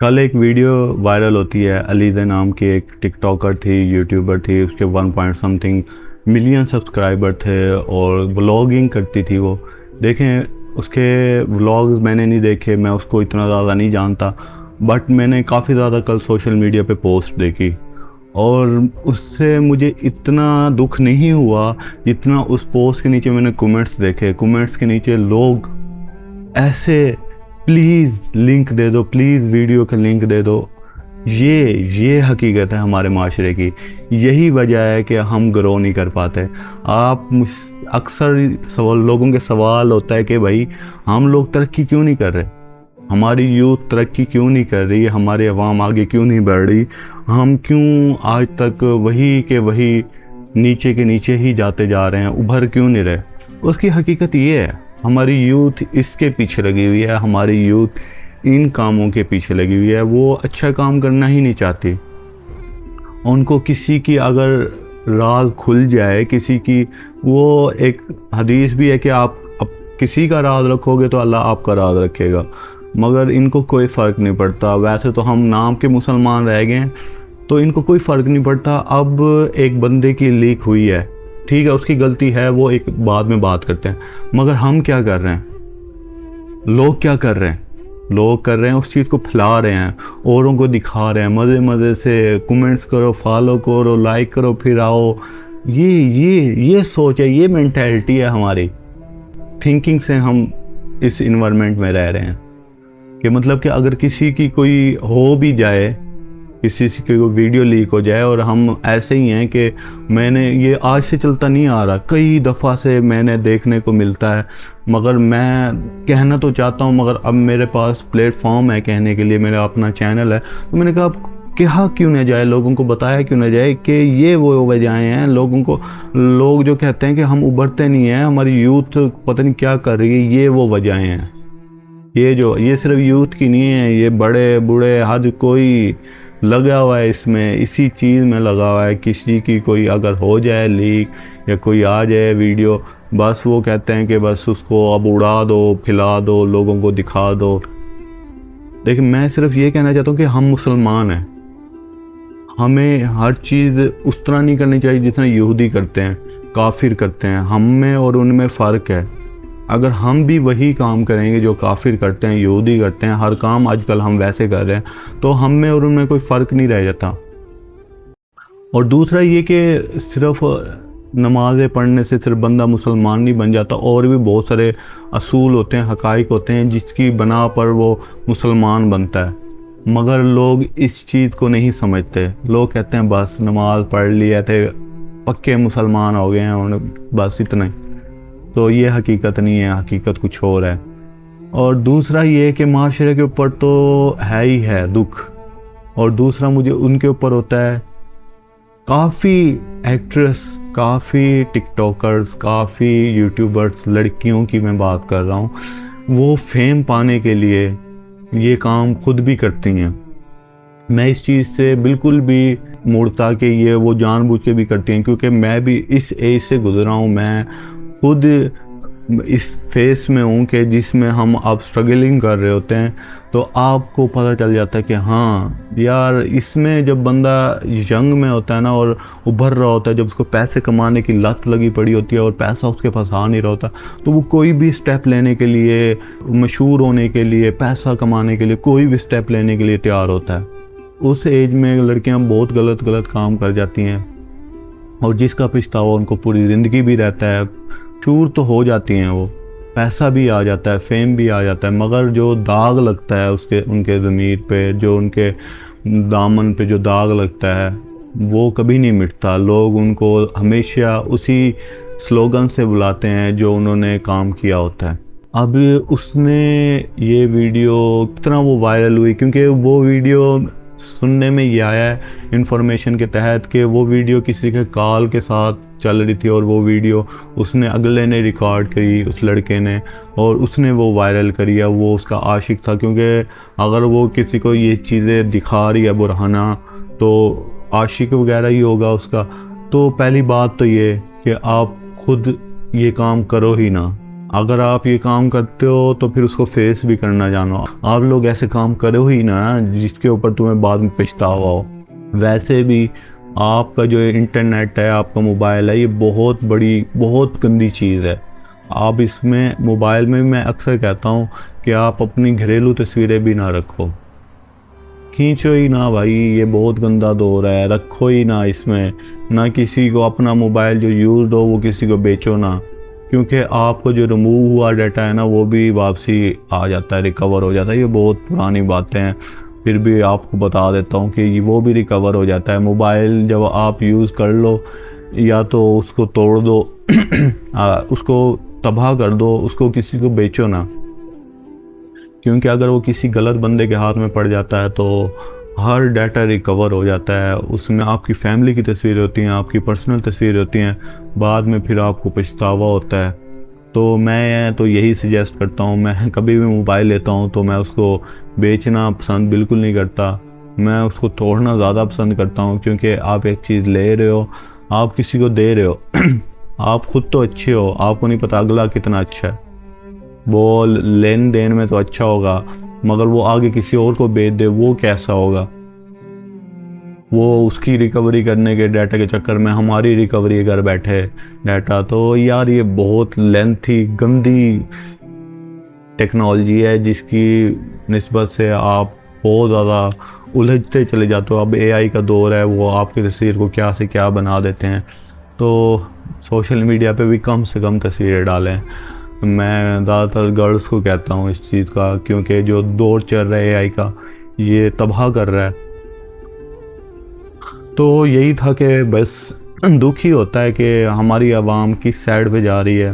कल एक video viral होती है। अलीज़ा नाम की एक टिकटॉकर थी, यूट्यूबर थी, उसके 1 पॉइंट समथिंग मिलियन सब्सक्राइबर थे और व्लॉगिंग करती थी वो। देखें, उसके व्लॉग्स मैंने नहीं देखे, मैं उसको इतना ज़्यादा नहीं जानता, बट मैंने काफ़ी ज़्यादा कल सोशल मीडिया पे पोस्ट देखी और उससे मुझे इतना दुख नहीं हुआ जितना उस पोस्ट के नीचे मैंने कमेंट्स देखे। कमेंट्स के नीचे लोग ऐसे, प्लीज़ लिंक दे दो, प्लीज़ वीडियो का लिंक दे दो। ये हकीकत है हमारे माशरे की। यही वजह है कि हम ग्रो नहीं कर पाते। अक्सर लोगों के सवाल होता है कि भाई हम लोग तरक्की क्यों नहीं कर रहे, हमारी यूथ तरक्की क्यों नहीं कर रही, हमारी अवाम आगे क्यों नहीं बढ़ रही, हम क्यों आज तक वही के वही नीचे के नीचे ही जाते जा रहे हैं, उभर क्यों नहीं रहे। उसकी हकीकत ये है, हमारी यूथ इसके पीछे लगी हुई है, हमारी यूथ इन कामों के पीछे लगी हुई है। वो अच्छा काम करना ही नहीं चाहती। उनको किसी की अगर राज खुल जाए, किसी की, वो एक हदीस भी है कि आप किसी का राज रखोगे तो अल्लाह आपका राज रखेगा, मगर इनको कोई फ़र्क नहीं पड़ता। वैसे तो हम नाम के मुसलमान रह गए हैं, तो इनको कोई फ़र्क नहीं पड़ता। अब एक बंदे की लीक हुई है, ठीक है, उसकी गलती है, वो एक बाद में बात करते हैं, मगर हम क्या कर रहे हैं, लोग क्या कर रहे हैं, लोग कर रहे हैं उस चीज़ को फैला रहे हैं, औरों को दिखा रहे हैं, मज़े मज़े से कमेंट्स करो, फॉलो करो, लाइक करो, फिर आओ। ये सोच है, ये मेंटालिटी है हमारी थिंकिंग से हम इस इन्वायरमेंट में रह रहे हैं कि मतलब कि अगर किसी की कोई हो भी जाए, किसी की कोई वीडियो लीक हो जाए, और हम ऐसे ही हैं कि मैंने ये आज से चलता नहीं आ रहा, कई दफ़ा से मैंने देखने को मिलता है, मगर मैं कहना तो चाहता हूँ, मगर अब मेरे पास प्लेटफॉर्म है कहने के लिए, मेरा अपना चैनल है, तो मैंने कहा अब कहा क्यों ना जाए, लोगों को बताया क्यों ना जाए कि ये वो वजहें हैं। लोगों को, लोग जो कहते हैं कि हम उभरते नहीं हैं, हमारी यूथ पता नहीं क्या कर रही है, ये वो वजहें हैं। ये सिर्फ यूथ की नहीं है, ये बड़े बूढ़े हद कोई लगा हुआ है इसमें, इसी चीज़ में लगा हुआ है। किसी की कोई अगर हो जाए लीक या कोई आ जाए वीडियो, बस वो कहते हैं कि बस उसको अब उड़ा दो, फैला दो, लोगों को दिखा दो। देखिए, मैं सिर्फ ये कहना चाहता हूँ कि हम मुसलमान हैं, हमें हर चीज़ उस तरह नहीं करनी चाहिए जितना यहूदी करते हैं, काफिर करते हैं। हम में और उनमें फ़र्क है। अगर हम भी वही काम करेंगे जो काफिर करते हैं, यहूदी करते हैं, हर काम आजकल हम वैसे कर रहे हैं, तो हम में और उनमें कोई फ़र्क नहीं रह जाता। और दूसरा ये कि सिर्फ नमाज़ें पढ़ने से सिर्फ बंदा मुसलमान नहीं बन जाता, और भी बहुत सारे असूल होते हैं, हक़ाइक़ होते हैं जिसकी बना पर वो मुसलमान बनता है, मगर लोग इस चीज़ को नहीं समझते। लोग कहते हैं बस नमाज पढ़ लिया थे, पक्के मुसलमान हो गए हैं और बस इतना ही। तो ये हकीकत नहीं है, हकीकत कुछ और है। और दूसरा ये कि माशरे के ऊपर तो है ही है दुख, और दूसरा मुझे उनके ऊपर होता है, काफ़ी एक्ट्रेस, काफ़ी टिकटॉकर्स, काफ़ी यूट्यूबर्स, लड़कियों की मैं बात कर रहा हूँ, वो फेम पाने के लिए ये काम खुद भी करती हैं। मैं इस चीज़ से बिल्कुल भी मुड़ता कि ये वो जानबूझ के भी करती हैं, क्योंकि मैं भी इस एज से गुजरा हूँ, मैं खुद इस फेस में हूँ कि जिसमें हम अब स्ट्रगलिंग कर रहे होते हैं, तो आपको पता चल जाता है कि हाँ यार, इसमें जब बंदा यंग में होता है ना और उभर रहा होता है, जब उसको पैसे कमाने की लत लगी पड़ी होती है और पैसा उसके पास आ नहीं रहा होता, तो वो कोई भी स्टेप लेने के लिए, मशहूर होने के लिए, पैसा कमाने के लिए, कोई भी स्टेप लेने के लिए तैयार होता है। उस एज में लड़कियाँ बहुत गलत काम कर जाती हैं, और जिसका पछतावा उनको पूरी ज़िंदगी भी रहता है। मशहूर तो हो जाती हैं, वो पैसा भी आ जाता है, फेम भी आ जाता है, मगर जो दाग लगता है उसके, उनके ज़मीर पे, जो उनके दामन पे जो दाग लगता है, वो कभी नहीं मिटता। लोग उनको हमेशा उसी स्लोगन से बुलाते हैं जो उन्होंने काम किया होता है। अब उसने ये वीडियो कितना वो वायरल हुई, क्योंकि वो वीडियो सुनने में ये आया है इंफॉर्मेशन के तहत कि वो वीडियो किसी के कॉल के साथ चल रही थी, और वो वीडियो उसने अगले ने रिकॉर्ड करी, उस लड़के ने, और उसने वो वायरल करी है। वो उसका आशिक था, क्योंकि अगर वो किसी को ये चीज़ें दिखा रही है बुरहाना, तो आशिक वगैरह ही होगा उसका। तो पहली बात तो ये कि आप खुद ये काम करो ही ना। اگر آپ یہ کام کرتے ہو تو پھر اس کو فیس بھی کرنا جانو. آپ لوگ ایسے کام کرو ہی نا جس کے اوپر تمہیں بعد میں پچھتاوا ہو. ویسے بھی آپ کا جو انٹرنیٹ ہے، آپ کا موبائل ہے، یہ بہت بڑی بہت گندی چیز ہے. آپ اس میں موبائل میں اکثر کہتا ہوں کہ آپ اپنی گھریلو تصویریں بھی نہ رکھو، کھینچو ہی نہ بھائی. یہ بہت گندا دور ہے، رکھو ہی نہ اس میں. نہ کسی کو اپنا موبائل جو یوزڈ ہو وہ کسی کو بیچو نہ، کیونکہ آپ کو جو ریموو ہوا ڈیٹا ہے نا وہ بھی واپسی آ جاتا ہے، ریکور ہو جاتا ہے. یہ بہت پرانی باتیں ہیں، پھر بھی آپ کو بتا دیتا ہوں کہ وہ بھی ریکور ہو جاتا ہے. موبائل جب آپ یوز کر لو یا تو اس کو توڑ دو اس کو تباہ کر دو، اس کو کسی کو بیچو نہ، کیونکہ اگر وہ کسی غلط بندے کے ہاتھ میں پڑ جاتا ہے تو ہر ڈیٹا ریکور ہو جاتا ہے. اس میں آپ کی فیملی کی تصویریں ہوتی ہیں، آپ کی پرسنل تصویریں ہوتی ہیں، بعد میں پھر آپ کو پچھتاوا ہوتا ہے. تو میں تو یہی سجیسٹ کرتا ہوں، میں کبھی بھی موبائل لیتا ہوں تو میں اس کو بیچنا پسند بالکل نہیں کرتا. میں اس کو توڑنا زیادہ پسند کرتا ہوں، کیونکہ آپ ایک چیز لے رہے ہو، آپ کسی کو دے رہے ہو آپ خود تو اچھے ہو، آپ کو نہیں پتہ اگلا کتنا اچھا ہے. وہ لین دین میں تو اچھا ہوگا، مگر وہ آگے کسی اور کو بیچ دے وہ کیسا ہوگا. وہ اس کی ریکوری کرنے کے ڈیٹا کے چکر میں ہماری ریکوری کر بیٹھے ڈیٹا. تو یار یہ بہت لینتھی گندی ٹیکنالوجی ہے جس کی نسبت سے آپ بہت زیادہ الجھتے چلے جاتے ہو. اب اے آئی کا دور ہے، وہ آپ کی تصویر کو کیا سے کیا بنا دیتے ہیں. تو سوشل میڈیا پہ بھی کم سے کم تصویریں ڈالیں. میں زیادہ تر گرلز کو کہتا ہوں اس چیز کا، کیونکہ جو دور چل رہا ہے اے آئی کا یہ تباہ کر رہا ہے. تو یہی تھا کہ بس دکھ ہی ہوتا ہے کہ ہماری عوام کس سائڈ پہ جا رہی ہے.